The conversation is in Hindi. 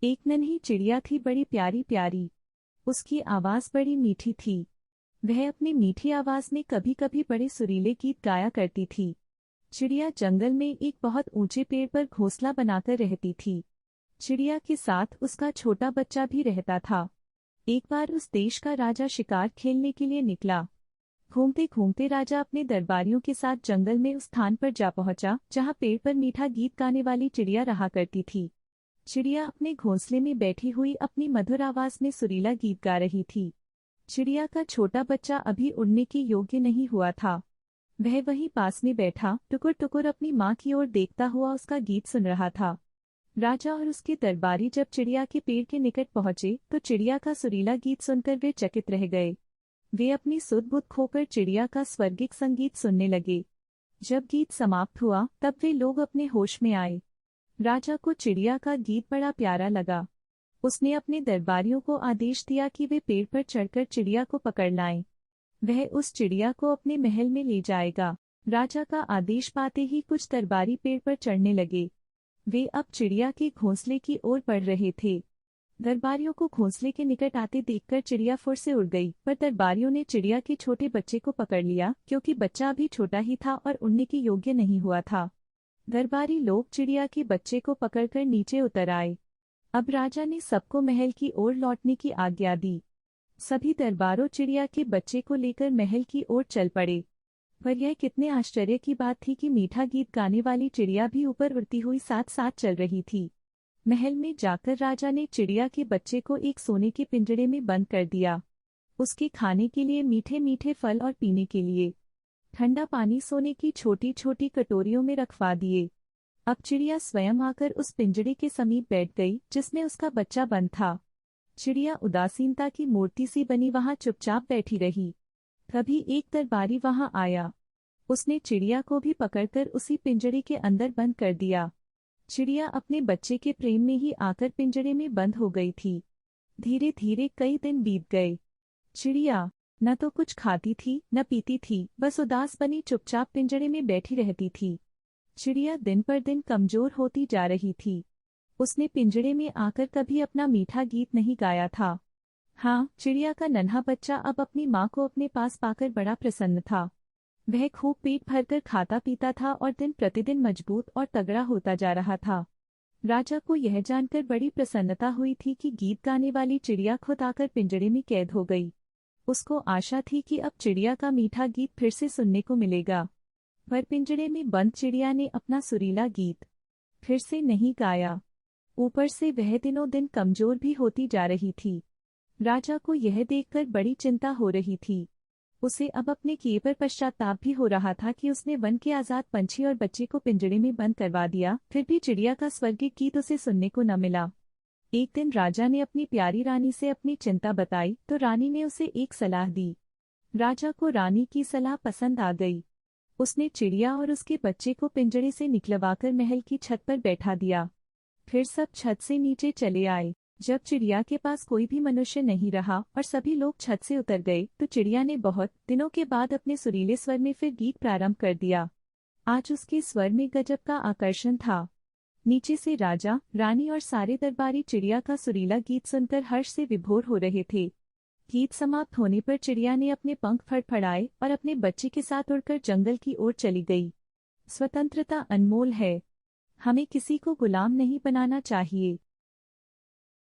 एक नन्ही चिड़िया थी, बड़ी प्यारी प्यारी। उसकी आवाज़ बड़ी मीठी थी। वह अपनी मीठी आवाज़ में कभी कभी बड़े सुरीले गीत गाया करती थी। चिड़िया जंगल में एक बहुत ऊंचे पेड़ पर घोंसला बनाकर रहती थी। चिड़िया के साथ उसका छोटा बच्चा भी रहता था। एक बार उस देश का राजा शिकार खेलने के लिए निकला। घूमते घूमते राजा अपने दरबारियों के साथ जंगल में उस स्थान पर जा पहुंचा जहां पेड़ पर मीठा गीत गाने वाली चिड़िया रहा करती थी। चिड़िया अपने घोंसले में बैठी हुई अपनी मधुर आवाज में सुरीला गीत गा रही थी। चिड़िया का छोटा बच्चा अभी उड़ने के योग्य नहीं हुआ था। वह वहीं पास में बैठा टुकुर टुकुर अपनी माँ की ओर देखता हुआ उसका गीत सुन रहा था। राजा और उसके दरबारी जब चिड़िया के पेड़ के निकट पहुंचे तो चिड़िया का सुरीला गीत सुनकर वे चकित रह गए। वे अपनी सुध बुध खोकर चिड़िया का स्वर्गिक संगीत सुनने लगे। जब गीत समाप्त हुआ तब वे लोग अपने होश में आए। राजा को चिड़िया का गीत बड़ा प्यारा लगा। उसने अपने दरबारियों को आदेश दिया कि वे पेड़ पर चढ़कर चिड़िया को पकड़ लाएं। वह उस चिड़िया को अपने महल में ले जाएगा। राजा का आदेश पाते ही कुछ दरबारी पेड़ पर चढ़ने लगे। वे अब चिड़िया के घोंसले की ओर बढ़ रहे थे। दरबारियों को घोंसले के निकट आते देखकर चिड़िया फुर से उड़ गई, पर दरबारियों ने चिड़िया के छोटे बच्चे को पकड़ लिया क्योंकि बच्चा अभी छोटा ही था और उड़ने के योग्य नहीं हुआ था। दरबारी लोग चिड़िया के बच्चे को पकड़कर नीचे उतर आए। अब राजा ने सबको महल की ओर लौटने की आज्ञा दी। सभी दरबारों चिड़िया के बच्चे को लेकर महल की ओर चल पड़े। पर यह कितने आश्चर्य की बात थी कि मीठा गीत गाने वाली चिड़िया भी ऊपर उड़ती हुई साथ साथ चल रही थी। महल में जाकर राजा ने चिड़िया के बच्चे को एक सोने के पिंजड़े में बंद कर दिया। उसके खाने के लिए मीठे मीठे फल और पीने के लिए ठंडा पानी सोने की छोटी छोटी कटोरियों में रखवा दिए। अब चिड़िया स्वयं आकर उस पिंजड़े के समीप बैठ गई जिसमें उसका बच्चा बंद था। चिड़िया उदासीनता की मूर्ति सी बनी वहां चुपचाप बैठी रही। तभी एक दरबारी वहां आया। उसने चिड़िया को भी पकड़कर उसी पिंजड़े के अंदर बंद कर दिया। चिड़िया अपने बच्चे के प्रेम में ही आकर पिंजड़े में बंद हो गई थी। धीरे धीरे कई दिन बीत गए। चिड़िया न तो कुछ खाती थी न पीती थी, बस उदास बनी चुपचाप पिंजड़े में बैठी रहती थी। चिड़िया दिन पर दिन कमजोर होती जा रही थी। उसने पिंजड़े में आकर कभी अपना मीठा गीत नहीं गाया था। हाँ, चिड़िया का नन्हा बच्चा अब अपनी माँ को अपने पास पाकर बड़ा प्रसन्न था। वह खूब पेट भरकर खाता पीता था और दिन प्रतिदिन मजबूत और तगड़ा होता जा रहा था। राजा को यह जानकर बड़ी प्रसन्नता हुई थी कि गीत गाने वाली चिड़िया खुद आकर पिंजड़े में कैद हो गई। उसको आशा थी कि अब चिड़िया का मीठा गीत फिर से सुनने को मिलेगा। पर पिंजड़े में बंद चिड़िया ने अपना सुरीला गीत फिर से नहीं गाया। ऊपर से वह दिनों दिन कमजोर भी होती जा रही थी। राजा को यह देखकर बड़ी चिंता हो रही थी। उसे अब अपने किए पर पश्चाताप भी हो रहा था कि उसने वन के आजाद पंछी और बच्चे को पिंजड़े में बंद करवा दिया, फिर भी चिड़िया का स्वर्गिक गीत उसे सुनने को न मिला। एक दिन राजा ने अपनी प्यारी रानी से अपनी चिंता बताई तो रानी ने उसे एक सलाह दी। राजा को रानी की सलाह पसंद आ गई। उसने चिड़िया और उसके बच्चे को पिंजड़े से निकलवाकर महल की छत पर बैठा दिया। फिर सब छत से नीचे चले आए। जब चिड़िया के पास कोई भी मनुष्य नहीं रहा और सभी लोग छत से उतर गए तो चिड़िया ने बहुत दिनों के बाद अपने सुरीले स्वर में फिर गीत प्रारंभ कर दिया। आज उसके स्वर में गजब का आकर्षण था। नीचे से राजा, रानी और सारे दरबारी चिड़िया का सुरीला गीत सुनकर हर्ष से विभोर हो रहे थे। गीत समाप्त होने पर चिड़िया ने अपने पंख फड़फड़ाए और अपने बच्चे के साथ उड़कर जंगल की ओर चली गई। स्वतंत्रता अनमोल है। हमें किसी को गुलाम नहीं बनाना चाहिए।